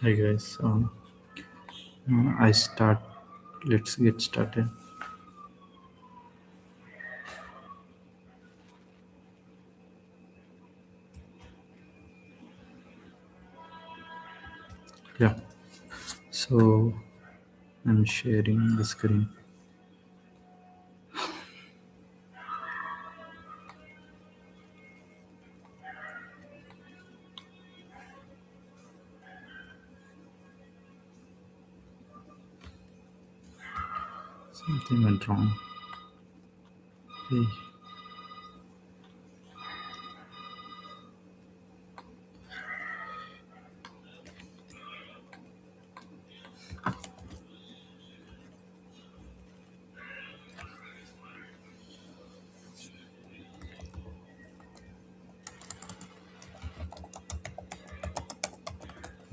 Hi guys, I start. Let's get started. Yeah. So I'm sharing the screen. Something went wrong. Hey.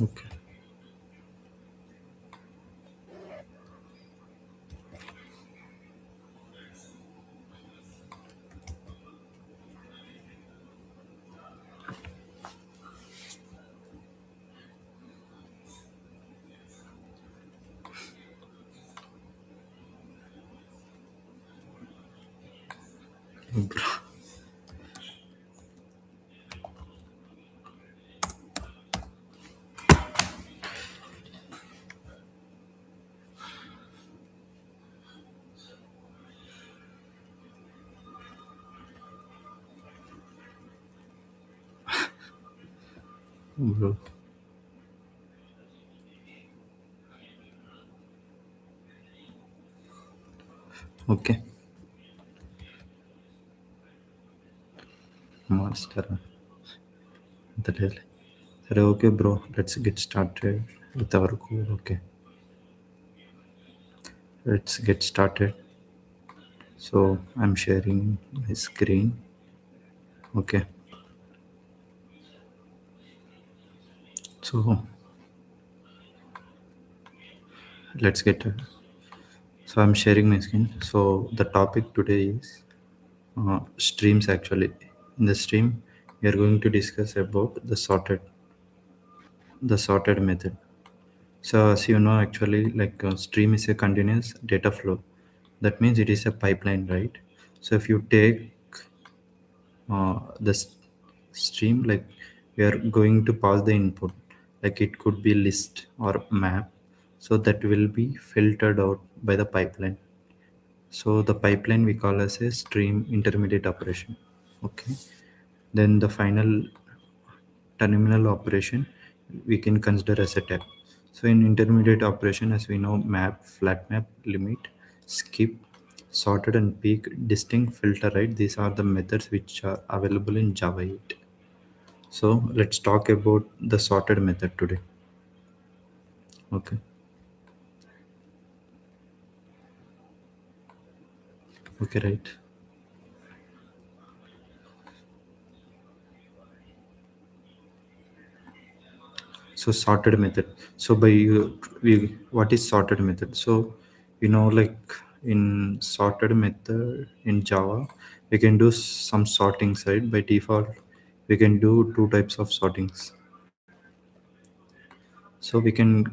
Okay. Bro. Okay. Master. The hell. Okay, bro. Let's get started with our code. Okay. Let's get started. So I'm sharing my screen. Okay. So let's get. So I'm sharing my screen. So the topic today is streams actually. In the stream we are going to discuss about the sorted method. So as you know, actually, like stream is a continuous data flow. That means it is a pipeline, right? So if you take the stream, like we are going to pass the input, like it could be list or map, so that will be filtered out by the pipeline. So the pipeline we call as a stream intermediate operation. Okay. Then the final terminal operation we can consider as a tab. So in intermediate operation, as we know, map, flat map, limit, skip, sorted and peak, distinct, filter, right? These are the methods which are available in Java 8. So let's talk about the sorted method today. Okay. Okay, right. So sorted method. So by we what is sorted method? So like in sorted method in Java, we can do some sortings, right? By default, we can do two types of sortings. So we can.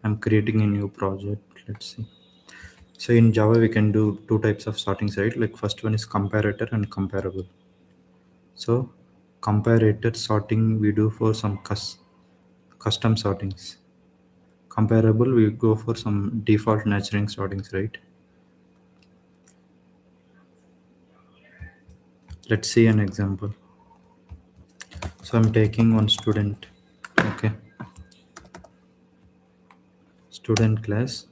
I'm creating a new project. Let's see. So in Java, we can do two types of sortings, right? Like first one is comparator and comparable. So comparator sorting we do for some custom sortings. Comparable we go for some default nurturing sortings, right? Let's see an example. So I'm taking one student. Okay. Student class.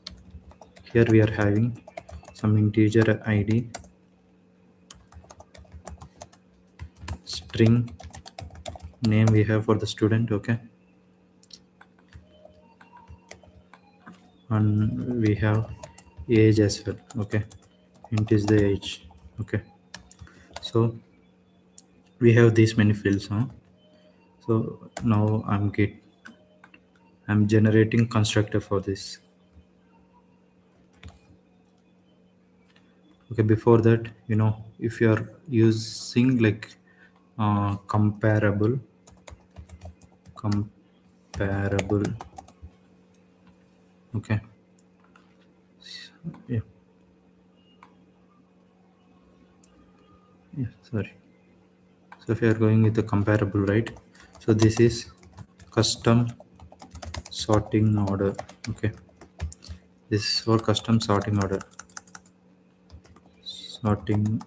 Here we are having some integer id, string name we have for the student. Okay. And we have age as well. Okay. Int is the age. Okay. So we have these many fields, huh? So now I'm generating constructor for this. Okay, before that, if you are using like comparable comparable. Okay. Yeah. Yeah. Sorry. So if you are going with the comparable, right? So this is custom sorting order. Okay. This is for custom sorting order. Sorting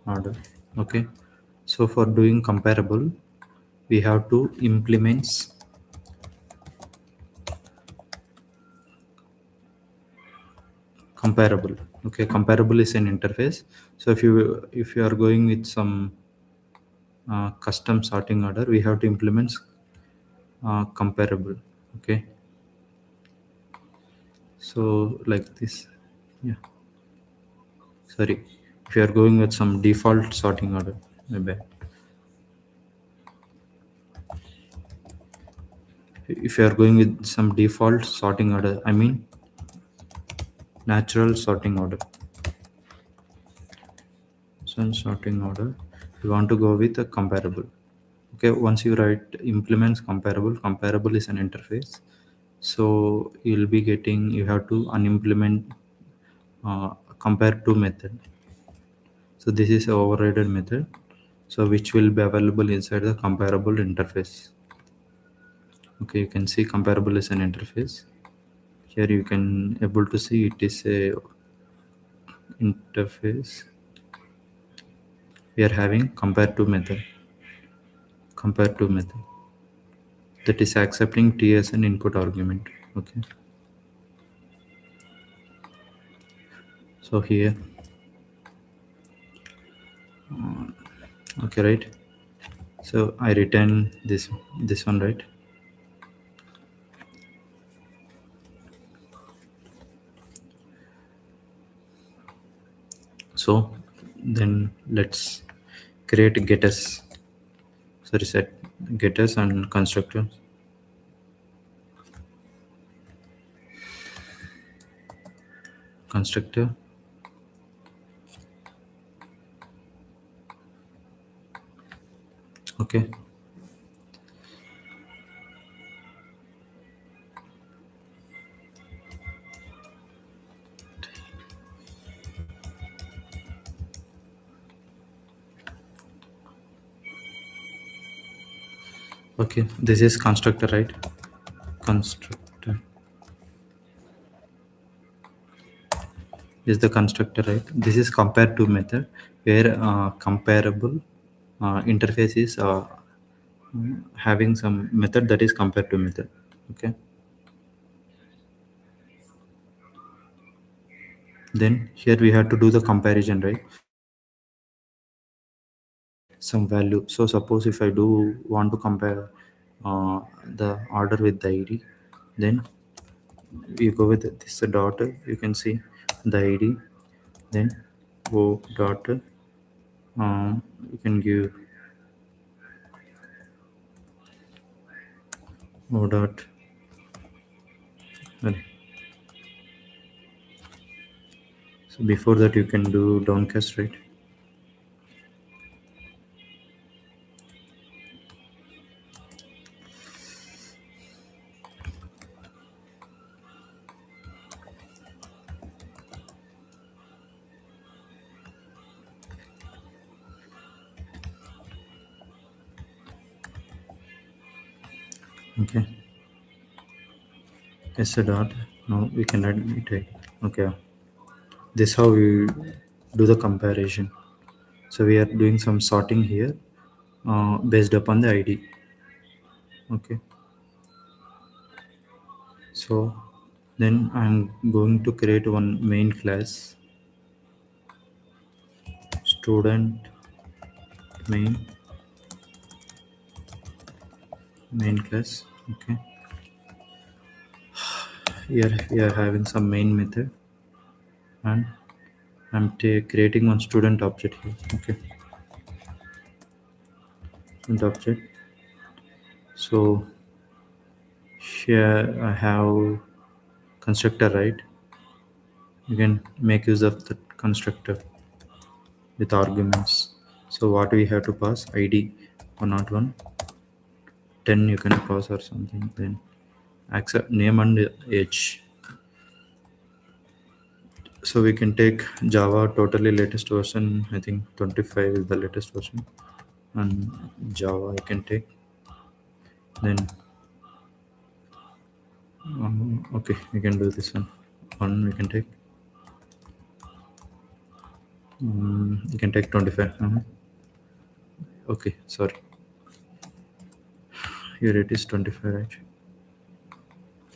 order. Okay. So for doing comparable, we have to implement comparable. Okay, comparable is an interface. So if you are going with some custom sorting order, we have to implement comparable. Okay, so like this. Yeah, sorry. If you are going with some default sorting order, maybe if you are going with some default sorting order, I mean natural sorting order. Some sorting order, you want to go with a comparable. Okay, once you write implements comparable is an interface. So you'll be getting, you have to unimplement compare to method. So this is a overridden method, so which will be available inside the comparable interface. Okay, you can see comparable is an interface. Here you can able to see it is a interface. We are having compare to method that is accepting t as an input argument. Okay, so here, okay, right. So I return this one, right? So then let's create getters. Sorry, set getters and constructor. Okay. Okay. This is constructor, right? Constructor is the constructor, right? This is compare to method where comparable interface is having some method that is compared to method. Okay. Then here we have to do the comparison, right? Some value. So suppose if I do want to compare the order with the id, then you go with this dot, you can see the id, then o dot, you can give o dot, sorry. So before that you can do downcast, right? Okay, yes a dot. Now we can add it, right? Okay, this how we do the comparison. So we are doing some sorting here based upon the id. Okay, so then I'm going to create one main class, student main class. Okay, here we are having some main method, and I'm creating one student object here. Okay, student object. So here I have constructor, right? You can make use of the constructor with arguments. So what we have to pass id 101, 10 you can pass or something. Then accept name and age. So we can take Java totally latest version. I think 25 is the latest version, and Java I can take. Then okay, we can do this one. One we can take. You can take 25. Okay, sorry. Here it is 25, right?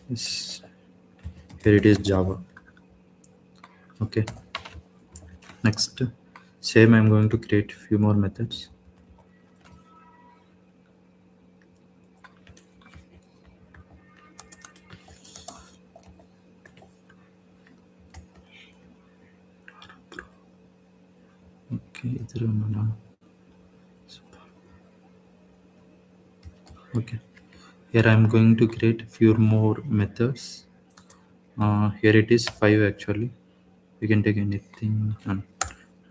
Yes. Here it is Java. Okay. Next, same. I'm going to create few more methods. Okay, okay. Here I'm going to create few more methods. Here it is 5 actually. You can take anything.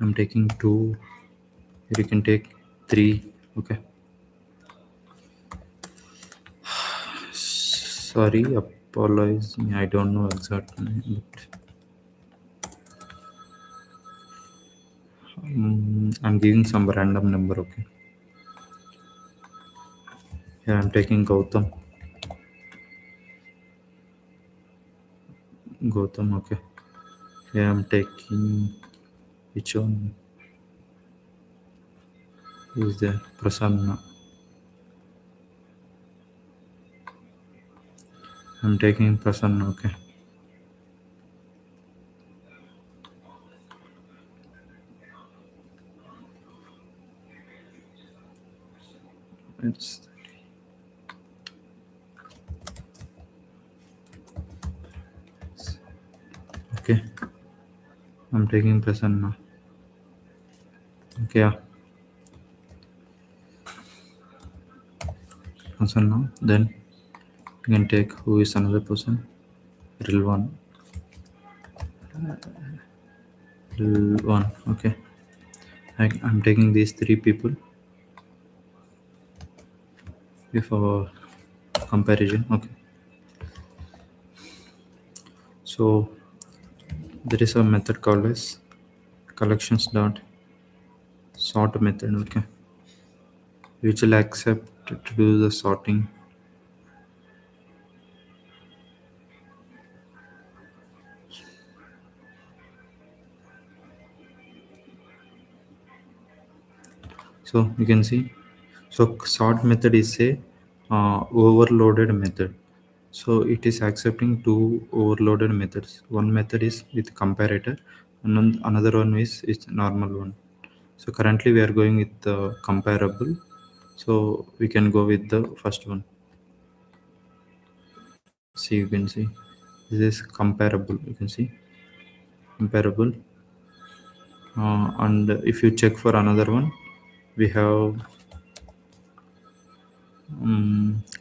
I'm taking 2. Here you can take 3. Okay. Sorry, apologize me. I don't know exactly, but I'm giving some random number. Okay. Here I'm taking Gautam. Gautam. Okay. Here I'm taking which one is there? Prasanna. I'm taking Prasanna. Okay. It's okay. I'm taking Prasanna. Okay. Yeah. Prasanna. Then you can take who is another person. Rilwan. Rilwan. Okay. I'm taking these 3 people before comparison. Okay. So there is a method called as collections dot sort method. Okay. Which will accept to do the sorting. So you can see. So sort method is a overloaded method. So it is accepting 2 overloaded methods. One method is with comparator, and another one is normal one. So currently we are going with the comparable. So we can go with the first one. See, you can see this is comparable. You can see comparable, and if you check for another one, we have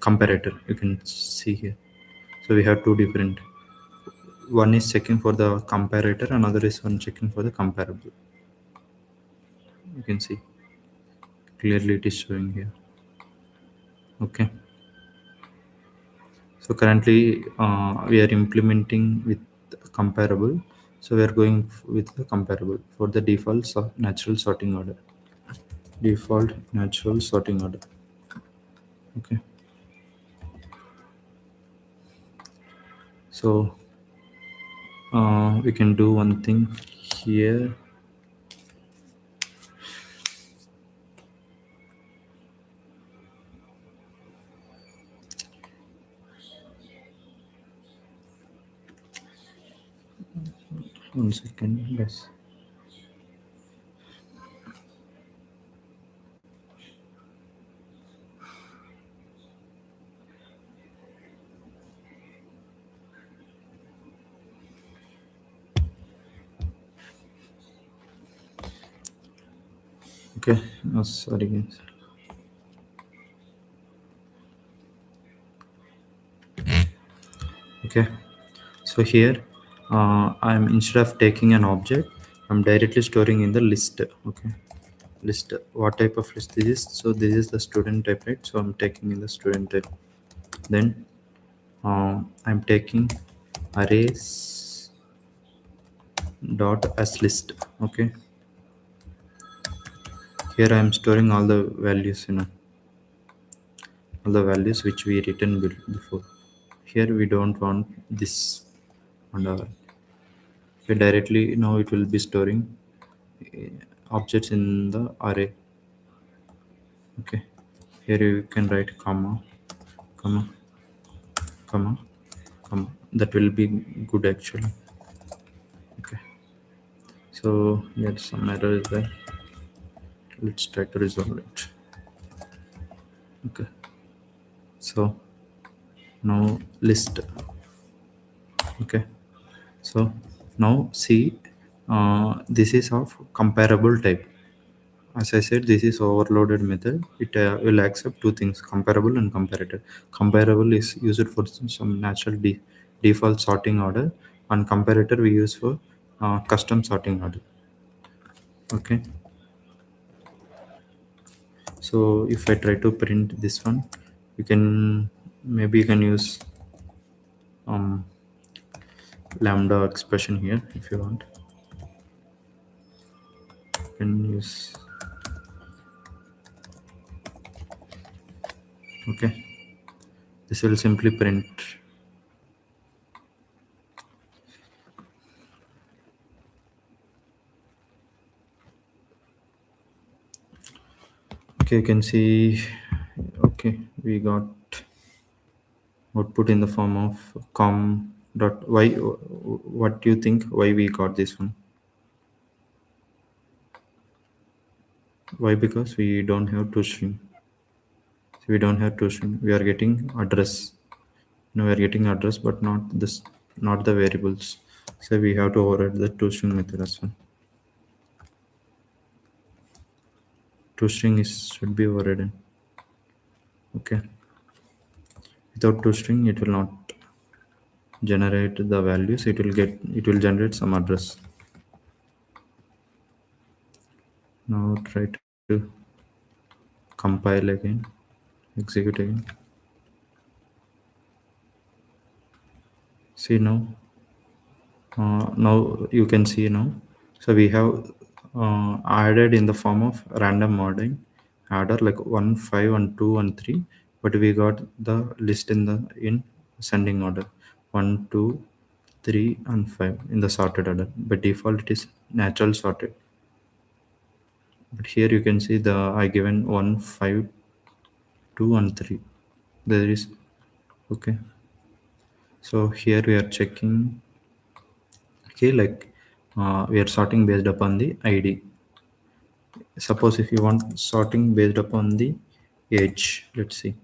comparator. You can see here. So we have 2 different. One is checking for the comparator, another is one checking for the comparable. You can see clearly it is showing here. Okay. So currently we are implementing with comparable. So we are going with the comparable for the default natural sorting order. Default natural sorting order. Okay. So we can do one thing here. One second, guys. Okay. Oh, sorry, guys. Okay. So here I'm instead of taking an object, I'm directly storing in the list. Okay. list. What type of list this is? So this is the student type, right? So I'm taking in the student type. Then I'm taking arrays dot as list. Okay, here I am storing all the values, all the values which we written before. Here we don't want this on our, okay, directly now it will be storing objects in the array. Okay, here you can write comma, comma, comma, comma. That will be good actually. Okay, so here some error is there. Let's try to resolve it. Okay, so now list. Okay, so now see, this is of comparable type. As I said, this is overloaded method. It will accept two things: comparable and comparator. Comparable is used for some natural default sorting order, and comparator we use for custom sorting order. Okay, so if I try to print this one, you can, maybe you can use um, lambda expression here if you want. You can use, okay, this will simply print. Okay, you can see, okay, we got output in the form of com dot y. What do you think why we got this one? Why? Because we don't have two string. We don't have two string. We are getting address. No, we are getting address, but not this, not the variables. So we have to override the two string method as well. Two string is should be overridden. Okay, without two string it will not generate the values. It will generate some address. Now try to compile again, execute again. See now, now you can see now. So we have added in the form of random ordering adder, like 1 5 and 2 and 3, but we got the list in the in ascending order, 1 2 3 and 5 in the sorted order. By default it is natural sorted, but here you can see the I given 1 5 2 and 3 there is. Okay, so here we are checking. Okay, like we are sorting based upon the id. Suppose if you want sorting based upon the age, let's see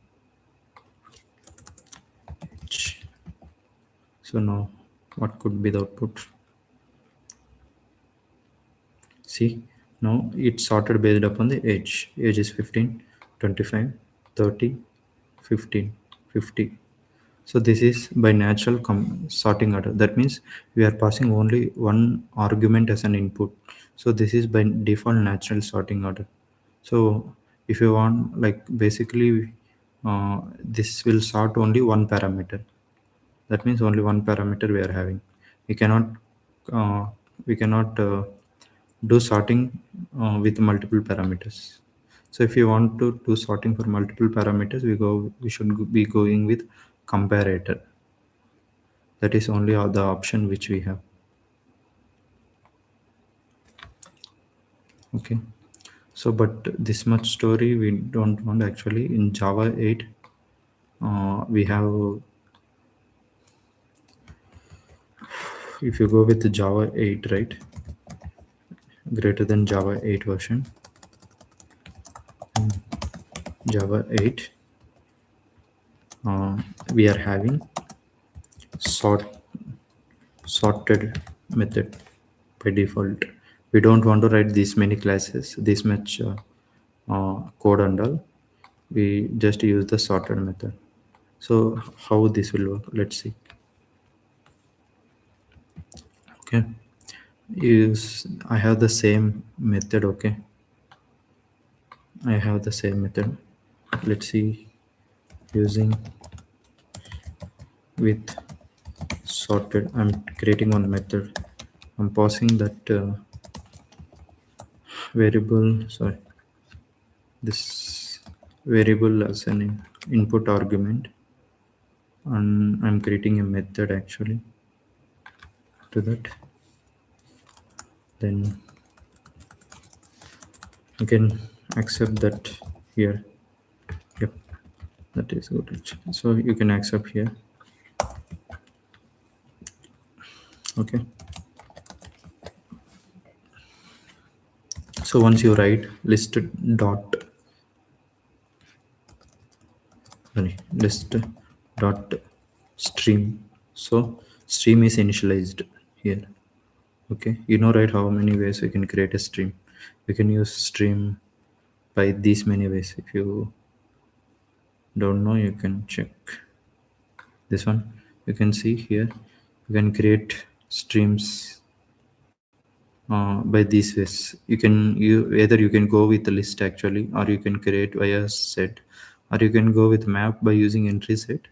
age. So now what could be the output? See, now it's sorted based upon the age. Age is 15, 25, 30, 15, 50. So this is by natural sorting order. That means we are passing only one argument as an input. So this is by default natural sorting order. So if you want, like basically, this will sort only one parameter. That means only one parameter we are having. We cannot uh, we cannot do sorting with multiple parameters. So if you want to do sorting for multiple parameters, we should be going with comparator. That is only the option which we have. Okay, so but this much story we don't want actually. In Java 8 we have, if you go with the Java 8, right, greater than Java 8 version, Java 8, we are having sort sorted method by default. We don't want to write this many classes, this much code and all. We just use the sorted method. So how this will work? Let's see. Okay, is I have the same method. Okay, I have the same method. Let's see, using with sorted. I'm creating one method. I'm passing that variable, sorry, this variable as an input argument, and I'm creating a method actually to that. Then you can accept that here. Yep, that is good actually. So you can accept here. Okay. So once you write list dot, sorry, list dot stream. So stream is initialized here. Okay, you know, right, how many ways we can create a stream. We can use stream by these many ways. If you don't know, you can check this one. You can see here you can create streams by these ways. You either you can go with the list actually, or you can create via set, or you can go with map by using entry set.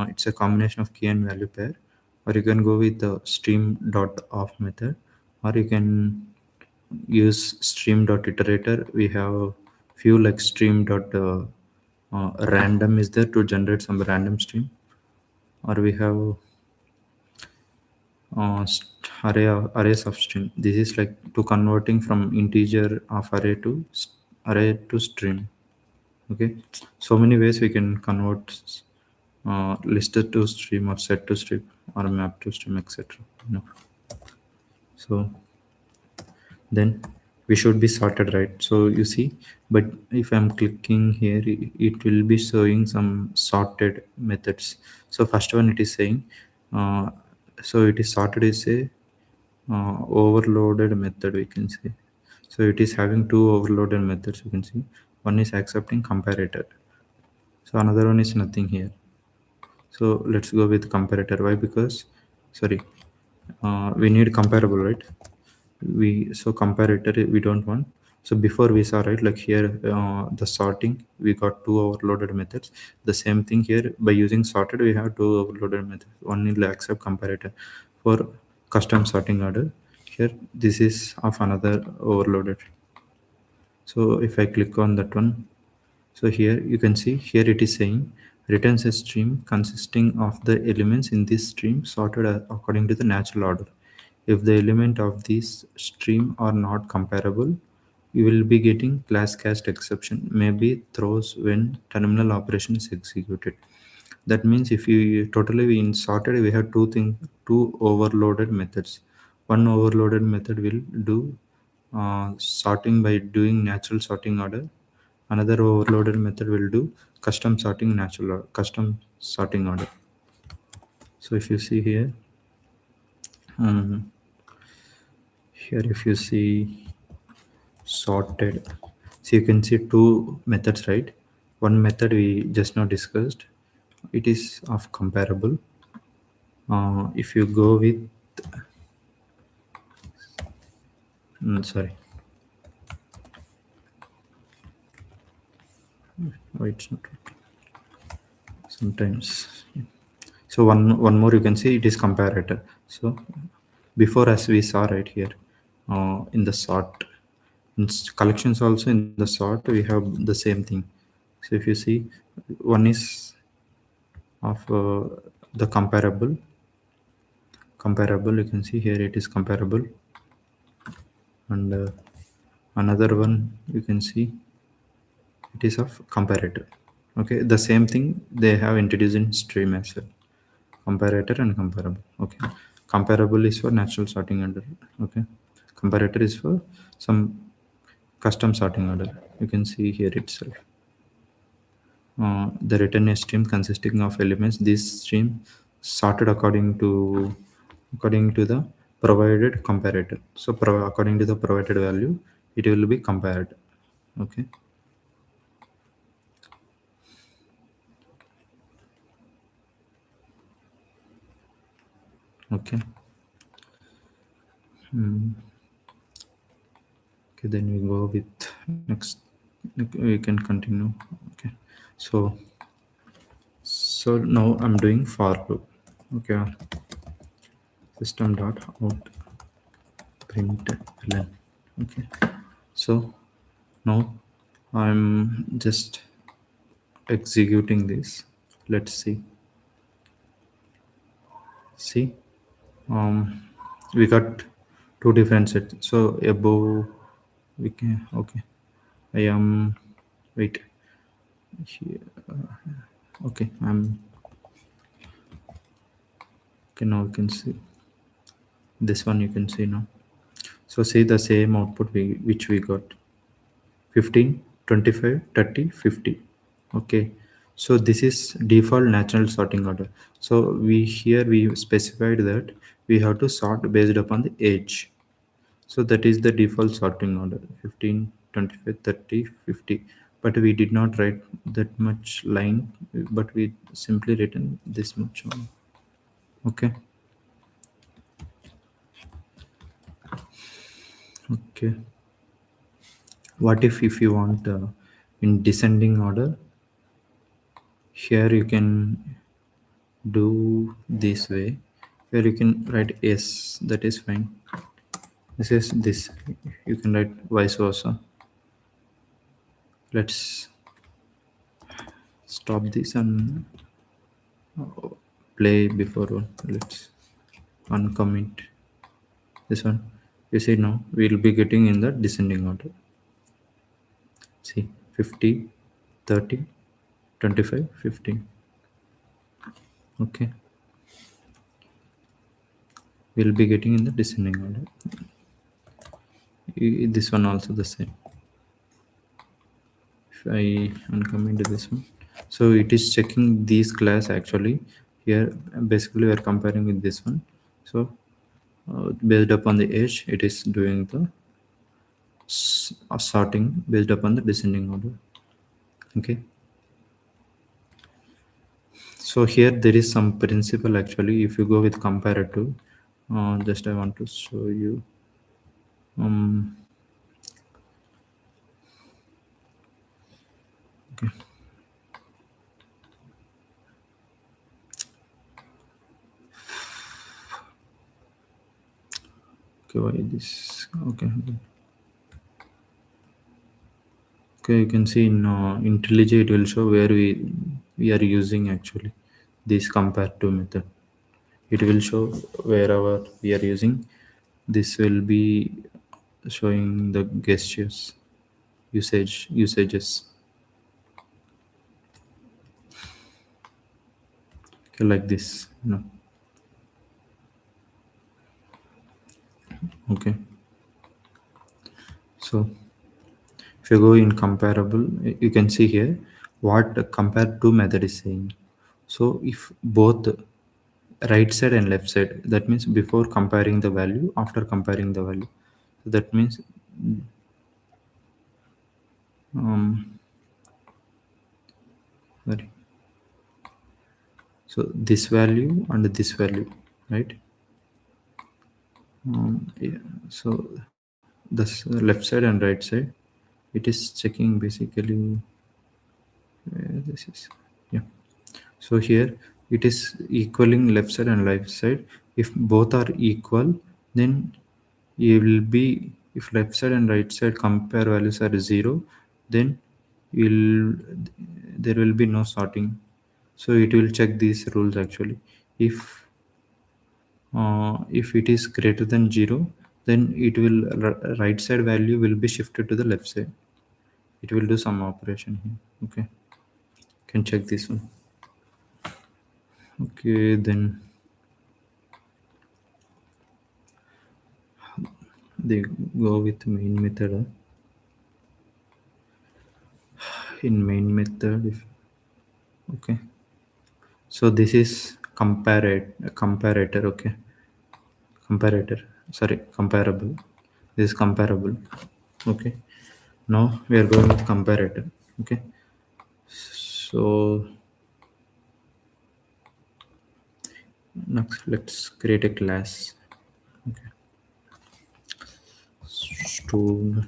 It's a combination of key and value pair. Or you can go with the stream dot off method, or you can use stream dot iterator. We have few like stream dot random is there to generate some random stream. Or we have arrays of string. This is like to converting from integer of array to string. Okay, so many ways we can convert listed to stream, or set to stream, or map to stream, etc. No. So then we should be sorted, right? So you see, but if I'm clicking here, it will be showing some sorted methods. So first one, it is saying uh, so it is sorted is a overloaded method, we can say. So it is having two overloaded methods, you can see. One is accepting comparator, so another one is nothing here. So let's go with comparator. Why? Because, sorry, we need comparable, right? We, so comparator we don't want. So before we saw, right, like here, the sorting, we got two overloaded methods. The same thing here, by using sorted we have two overloaded methods. One will accept comparator for custom sorting order. Here this is of another overloaded. So if I click on that one, so here you can see, here it is saying returns a stream consisting of the elements in this stream sorted according to the natural order. If the element of this stream are not comparable, you will be getting class cast exception, maybe throws when terminal operation is executed. That means if you totally we in sorted, we have two overloaded methods. One overloaded method will do sorting by doing natural sorting order. Another overloaded method will do custom sorting order. So if you see here, um, here if you see sorted, so you can see two methods, right? One method we just now discussed, it is of comparable. If you go with, sorry, oh, it's not sometimes. So one more, you can see it is comparator. So before, as we saw right here, in the sort, collections also, in the sort we have the same thing. So if you see, one is of the comparable, you can see here it is comparable. And another one, you can see it is of comparator. Okay, the same thing they have introduced in stream as well. Comparator and comparable. Okay, comparable is for natural sorting order. Okay, comparator is for some custom sorting order. You can see here itself. The return a stream consisting of elements. This stream sorted according to the provided comparator. So according to the provided value, it will be compared. Okay. Okay. Okay. Then we go with next. Okay, we can continue. Okay, so now I'm doing for loop. Okay, system dot out print ln. Okay, so now I'm just executing this. Let's see. um we got two different sets. So above we can, okay, I am, wait, here, okay, I'm, okay, now you can see this one, you can see now. So see the same output which we got: 15, 25, 30, 50. Okay, so this is default natural sorting order. So we here we specified that we have to sort based upon the age. So that is the default sorting order: 15, 25, 30, 50. But we did not write that much line, but we simply written this much one. Okay, okay. What if you want in descending order? Here you can do this way. Here you can write S, that is fine. This is this. You can write vice versa. Let's stop this and play before one. Let's uncomment this one. You see now we'll be getting in the descending order. See, 50, 30, 25, 15. Okay, we'll be getting in the descending order. This one also the same. If I uncomment this one, so it is checking these class actually. Here basically we are comparing with this one. So based upon the age, it is doing the sorting based upon the descending order. Okay, so here there is some principle actually. If you go with comparative, just I want to show you. um okay, okay, why this, okay, okay, you can see in IntelliJ it will show where we are using actually this comparative method. It will show wherever we are using. This will be showing the gestures, usages, okay, like this, okay. So if you go in comparable, you can see here what the compare to method is saying. So if both right side and left side, that means before comparing the value, after comparing the value. So that means um sorry, so this value and this value, right? Yeah. So this left side and right side, it is checking basically where this is, yeah. So here it is equaling left side and right side. If both are equal, then you will be, if left side and right side compare values are 0, then you'll there will be no sorting. So it will check these rules actually. If it is greater than 0, then it will right side value will be shifted to the left side. It will do some operation here. Okay, can check this one. Okay, then they go with main method. In main method, if, okay, so this is comparator. Okay, comparator, sorry, comparable. This is comparable. Okay, now we are going with comparator. Okay, so next let's create a class. Okay, student,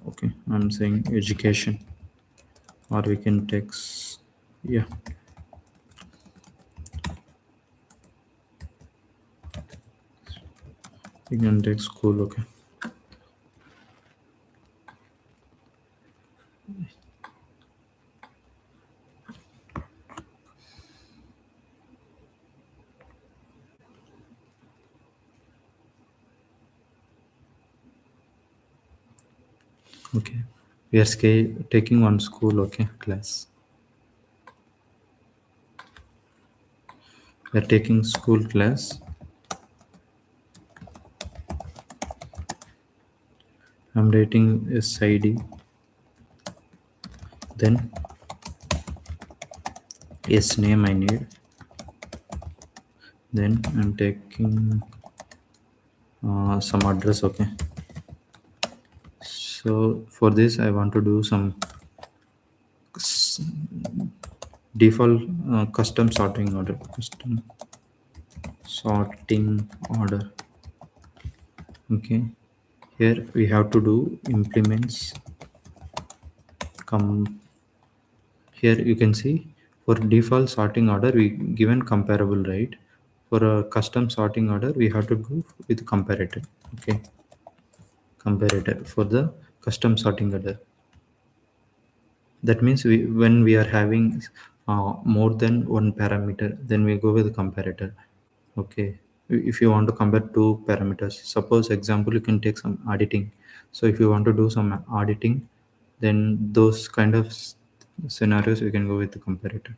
okay, I'm saying education. or we can take yeah, we can take school. Okay. Okay, we are taking one school. Okay, class, we are taking school class. I'm writing sid, then yes name I need, then I'm taking some address. Okay, so for this I want to do some s- default custom sorting order. Custom sorting order. Okay, here we have to do implements come. Here you can see for default sorting order we given comparable, right? For a custom sorting order we have to go with comparator. Okay, comparator for the custom sorting order. That means when we are having more than one parameter, then we go with comparator. Okay, if you want to compare two parameters, suppose example you can take some auditing. So if you want to do some auditing, then those kind of scenarios we can go with the comparator.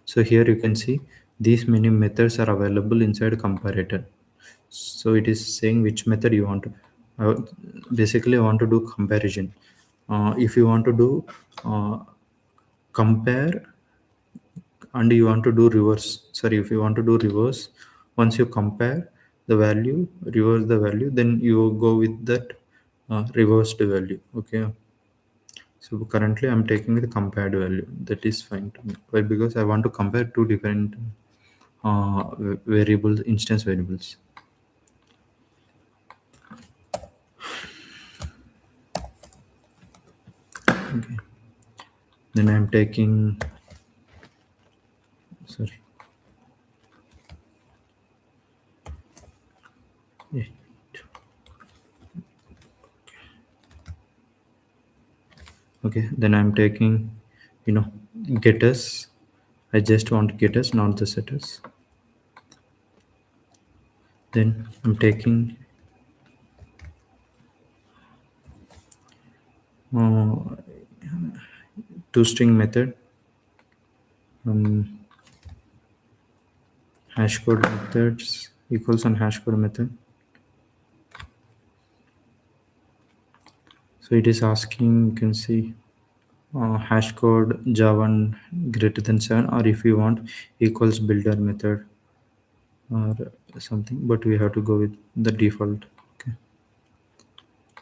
So here you can see these many methods are available inside comparator. So it is saying which method you want to. Uh, Basically, I want to do comparison. If you want to do compare and you want to do reverse, sorry, if you want to do reverse, once you compare the value, reverse the value, then you go with that reversed value. Okay, so currently I'm taking the compared value. That is fine to me. Why? Because I want to compare two different variables, instance variables. Then I'm taking, sorry, yeah. Okay, then I'm taking, you know, getters. I just want getters, not the setters. Then I'm taking uh, toString method, um, hash code methods equals on hash code method. So it is asking, you can see hash code java greater than 7, or if you want equals builder method or something, but we have to go with the default. Okay,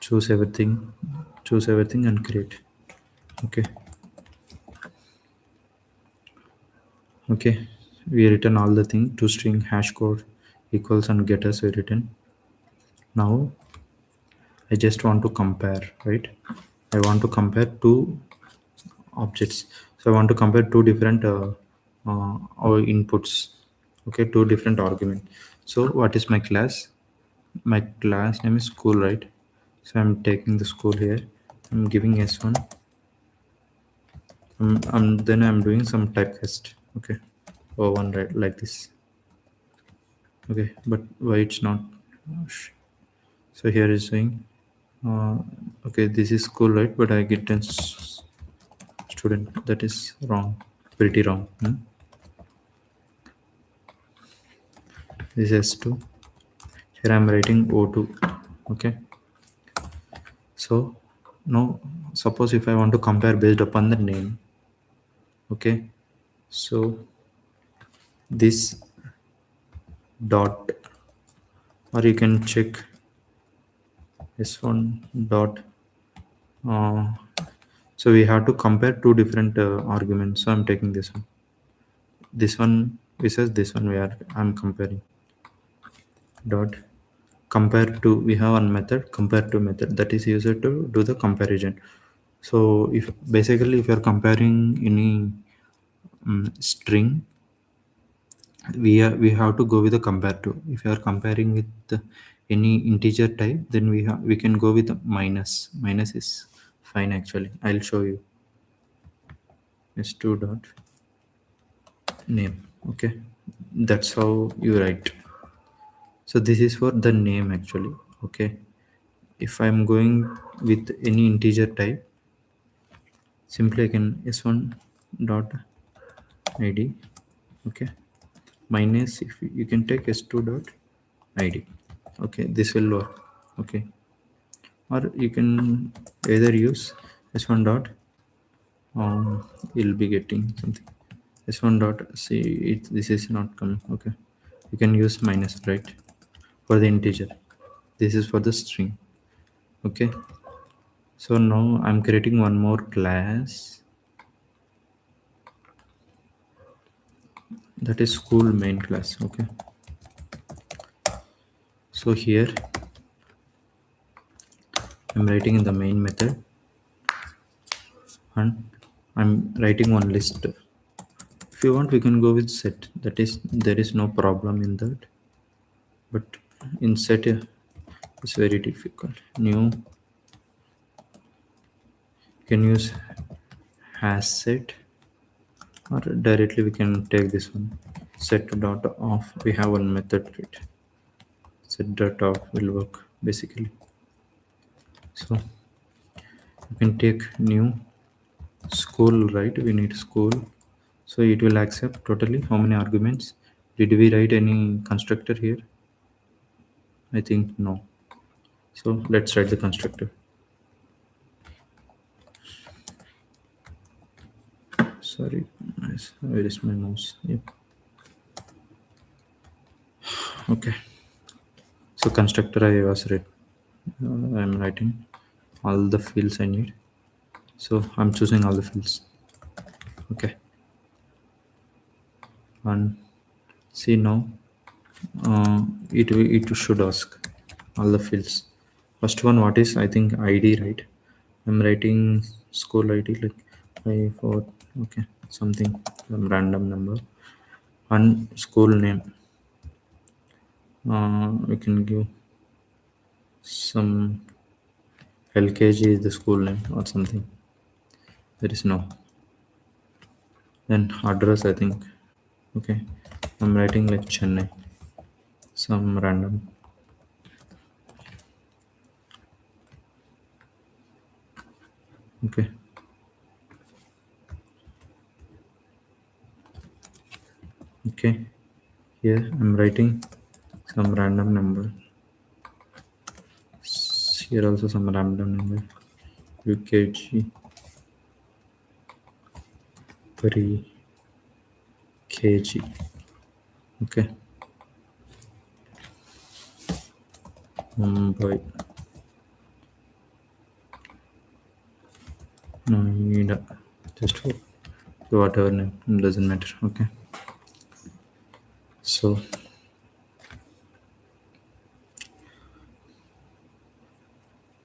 choose everything, choose everything and create. Okay, okay, we written all the thing to string hash code equals and getters we written. Now I just want to compare, right? I want to compare two objects. So I want to compare two different or inputs. Okay, two different arguments. So what is my class? My class name is school, right? So I'm taking the school here. I'm giving S1. Then I'm doing some typecast. Okay, or one, right, like this. Okay, but why it's not? So here is saying, uh, okay, this is school, right? But I get a student. That is wrong, pretty wrong. This is S2. Here I'm writing O2. Okay, so now suppose if I want to compare based upon the name. Okay, so this dot, or you can check S1 dot. Uh, so we have to compare two different arguments. So I'm taking this one. This one versus this one. I'm comparing dot compare to. We have one method compare to method that is used to do the comparison. So if basically if you're comparing any string, we have to go with the comparative. If you are comparing with any integer type, then we can go with minus is fine. Actually, I'll show you. S2 dot name. Okay, that's how you write. So this is for the name actually. Okay, if I'm going with any integer type, simply I can s1 dot id. Okay, minus, if you can take s2 dot id. Okay, this will work. Okay, or you can either use s1 dot, you'll be getting something. S1 dot, see it, this is not coming. Okay, you can use minus, right, for the integer. This is for the string. Okay, so now I'm creating one more class, that is school main class. Okay, so here I'm writing in the main method, and I'm writing one list. If you want, we can go with set. That is, there is no problem in that. But in set, it's very difficult. New, can use hash set, or directly we can take this one. Set dot off. We have one method, right? Set dot off will work basically. So you can take new school, right? We need school. So it will accept totally how many arguments. Did we write any constructor here? I think no. So let's write the constructor. Sorry, where is my mouse? Yep. Okay. So constructor I was read. I'm writing all the fields I need. So I'm choosing all the fields. Okay. And see now, it should ask all the fields. First one, what is, I think ID, right? I'm writing school ID like 5 4. Okay, something, some random number. And school name, we can give some LKG is the school name or something. There is no. Then address, I think. Okay, I'm writing like Chennai, some random. Okay, okay, here I'm writing some random number. Here also some random number. UKG per kg. Okay, Mumbai, Noida, just whatever name, doesn't matter. Okay, so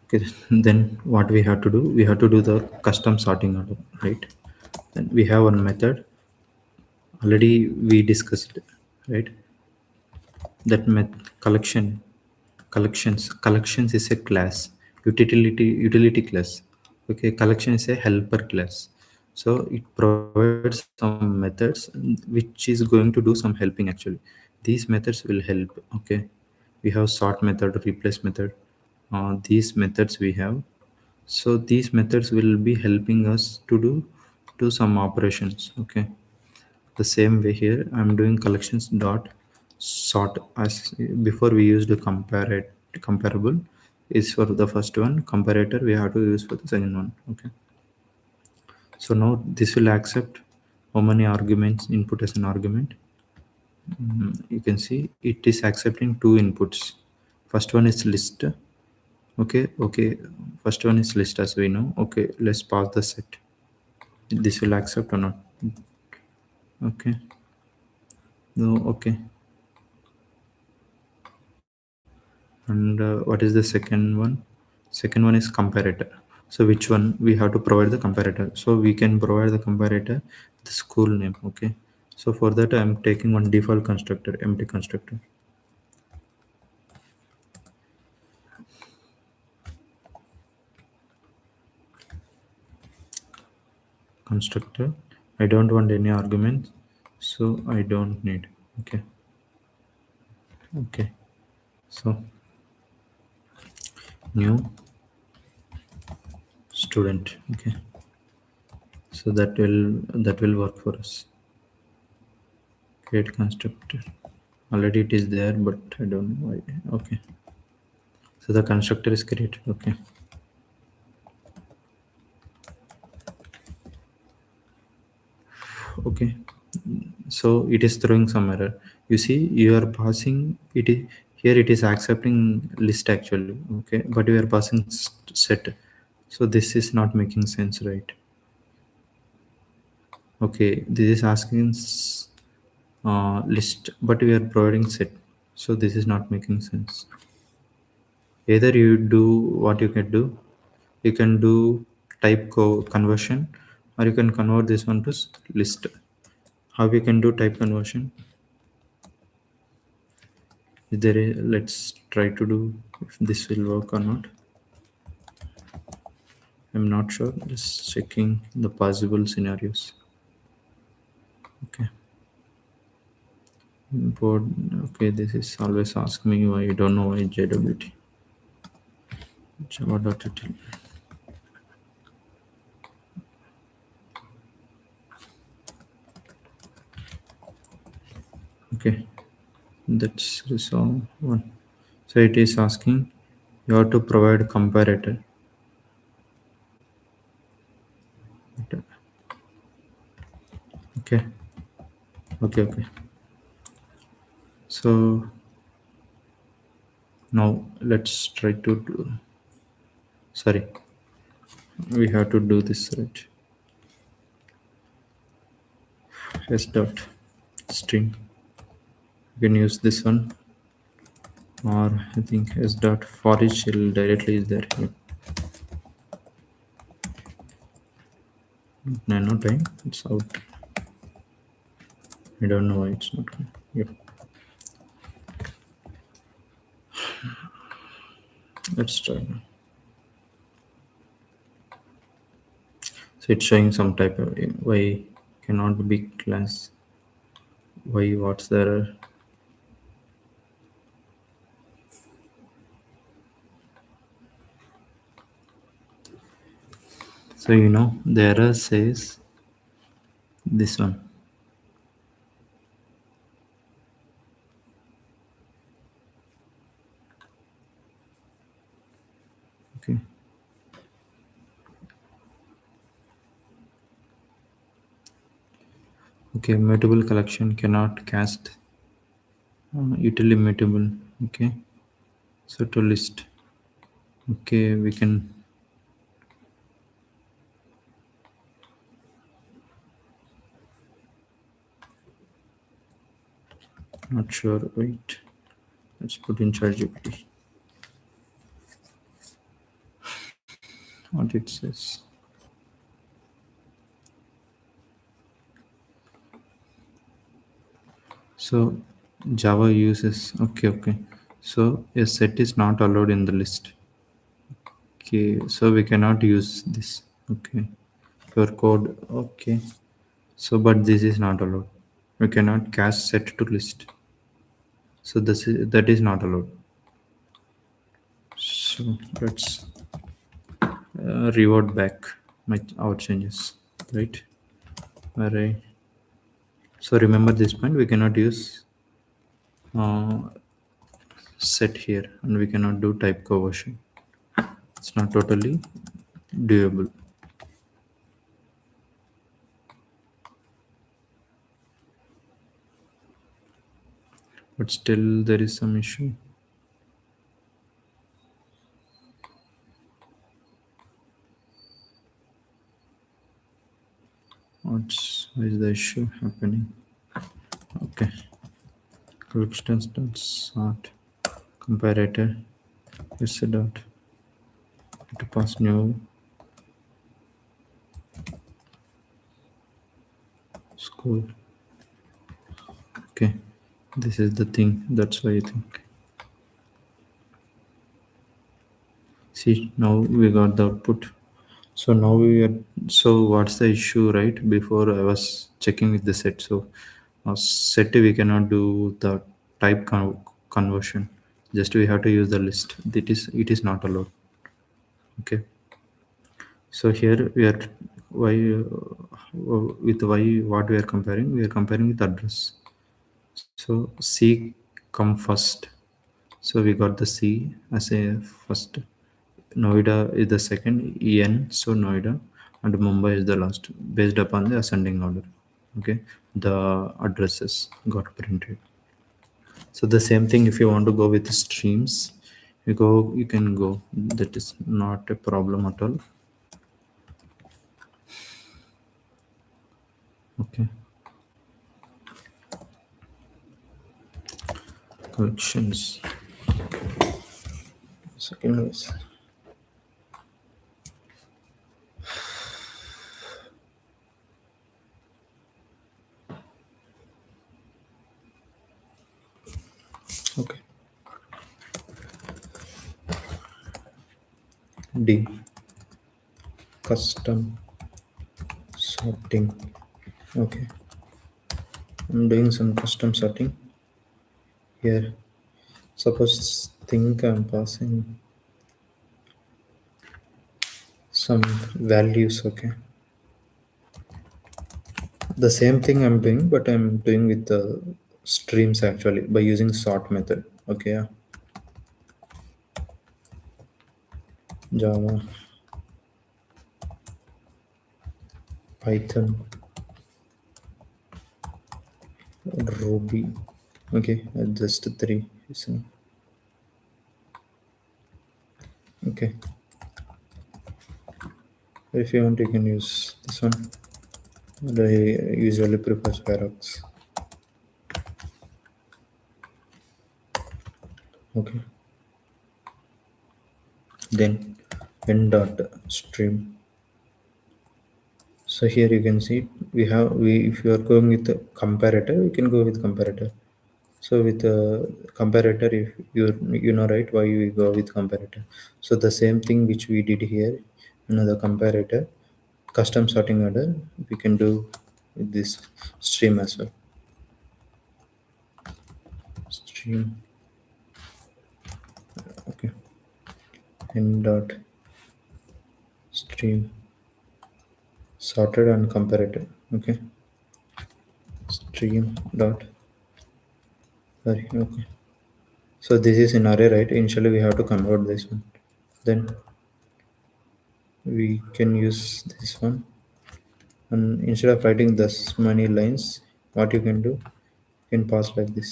okay, then what we have to do, we have to do the custom sorting order, right? Then we have one method already we discussed, right? That collections is a class, utility class. Okay, collection is a helper class. So it provides some methods which is going to do some helping actually. These methods will help. Okay, we have sort method, replace method, these methods we have. So these methods will be helping us to do some operations. Okay, the same way here I'm doing collections dot sort. As before we used a comparable is for the first one, comparator we have to use for the second one. Okay, so now this will accept how many arguments, input as an argument. You can see it is accepting two inputs. First one is list. Okay, first one is list as we know. Okay, let's pass the set. This will accept or not? Okay, no. Okay, and what is the second one? Second one is comparator. So which one we have to provide the comparator? So we can provide the comparator the school name. Okay, so for that I'm taking one default constructor, empty constructor. Constructor, I don't want any arguments, so I don't need. Okay. Okay, so new student. Okay, so that will work for us. Create constructor, already it is there, but I don't know why. Okay, so the constructor is created. Okay. Okay, so it is throwing some error. You see, you are passing it here, it is accepting list actually. Okay, but you are passing set. So this is not making sense, right? Okay, this is asking list, but we are providing set. So this is not making sense. Either you do what you can do type conversion, or you can convert this one to list. How you can do type conversion? Let's try to do if this will work or not. I'm not sure, just checking the possible scenarios. Okay, import. Okay, this is always ask me why. I don't know why jwt java.util. Okay, that's resolve one. So it is asking you have to provide comparator. Okay, okay, okay. So now let's try to do, sorry, we have to do this right. S dot string, you can use this one, or I think s dot for each shell directly is there here. Nano time, it's out. I don't know why it's not coming. Yep. Let's try now. So it's showing some type of why cannot be class. Why, what's the error? So the error says this one. Okay. Okay, mutable collection cannot cast utility mutable. Okay, so to list. Okay, we can. Not sure. Wait, let's put in ChatGPT. What it says. So Java uses. Okay, okay. So a set is not allowed in the list. Okay, so we cannot use this. Okay, your code. Okay, so but this is not allowed. We cannot cast set to list. So that is not allowed. So let's revert back our changes, right? Array. So remember this point, we cannot use uh, set here, and we cannot do type conversion. It's not totally doable. But still there is some issue. Why is the issue happening? Okay. Collections dot sort comparator is a dot to pass new Cool. Okay. This is the thing. That's why I think. See, now we got the output. So now we are. So what's the issue, right? Before I was checking with the set. So set we cannot do the type conversion. Just we have to use the list. It is not allowed. Okay. So here we are. Why with why what we are comparing? We are comparing with address. So C come first. So we got the C as a first. Noida is the second, EN, so Noida, and Mumbai is the last, based upon the ascending order. Okay, the addresses got printed. So the same thing if you want to go with streams, you can go. That is not a problem at all. Okay, collections. Second is okay. D, custom sorting. Okay, I'm doing some custom sorting here. Suppose think I'm passing some values. Okay, the same thing I'm doing, but I'm doing with the streams actually by using sort method. Okay, yeah. Java, Python, Ruby. Okay, just three. So, okay, if you want, you can use this one. But I usually prefer Xerox. Okay, then n dot stream. So here you can see we if you are going with the comparator, you can go with comparator. So with comparator, if you know right why we go with comparator. So the same thing which we did here, another comparator, custom sorting order, we can do with this stream as well. Stream, okay, n dot stream sorted and comparator. Okay, stream dot sorry. Okay, so this is in array, right? Initially we have to convert this one. Then we can use this one, and instead of writing this many lines, what you can do, you can pass like this,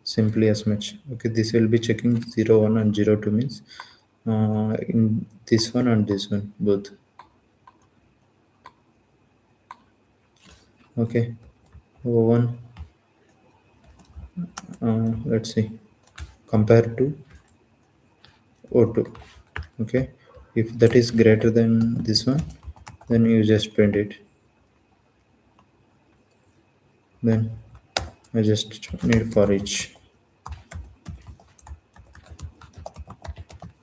simply as much. Okay, this will be checking 0 1 and 0 2 means in this one and this one both. Okay, one, let's see, compare to O2. Okay, if that is greater than this one, then you just print it. Then I just need for each.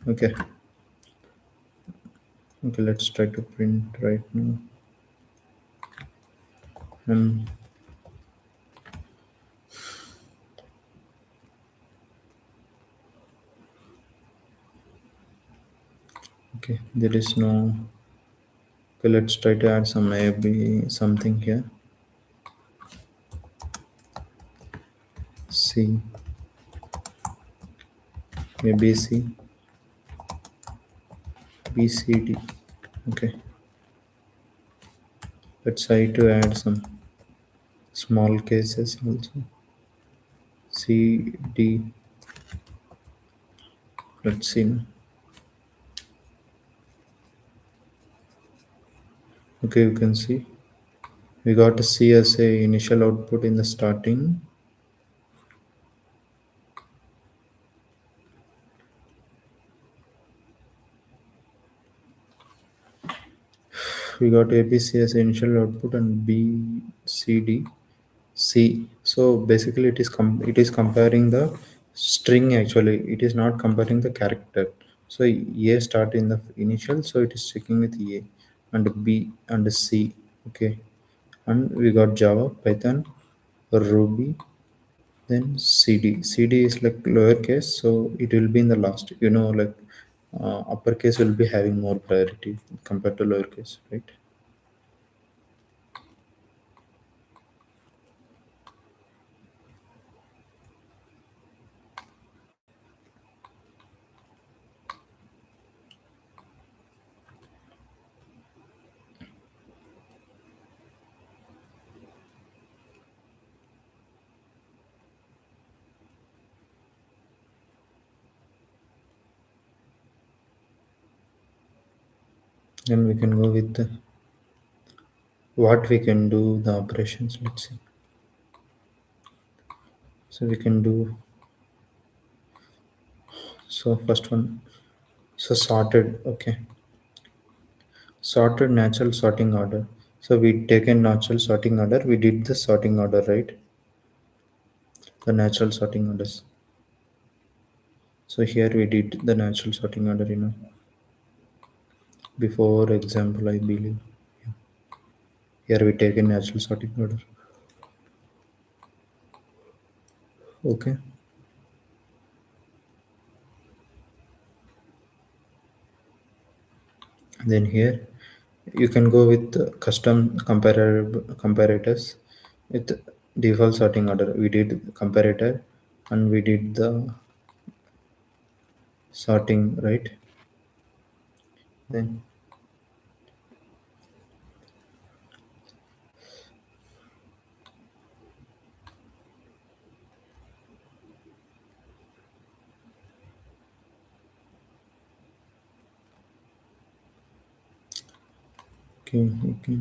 Okay, okay, let's try to print right now. And okay, there is no. Okay, let's try to add some maybe something here. C, maybe C, B, C, D. Okay, let's try to add some small cases also. C, D. Let's see now. Okay, you can see we got a C as a initial output in the starting. We got ABC as initial output and B, C, D C. So basically, it is comparing the string. Actually, it is not comparing the character. So A start in the initial, so it is checking with A and B and C. Okay, and we got Java, Python, Ruby, then CD. CD is like lowercase, so it will be in the last. Like uppercase will be having more priority compared to lowercase, right? Then we can go with what we can do the operations. Let's see. So we can do so first one. So sorted. Okay, sorted natural sorting order. So we taken natural sorting order. We did the sorting order, right? The natural sorting orders. So here we did the natural sorting order. Before example, I believe. Here we take a natural sorting order. Okay. Then here you can go with custom comparators with default sorting order. We did comparator and we did the sorting, right? Then okay, okay.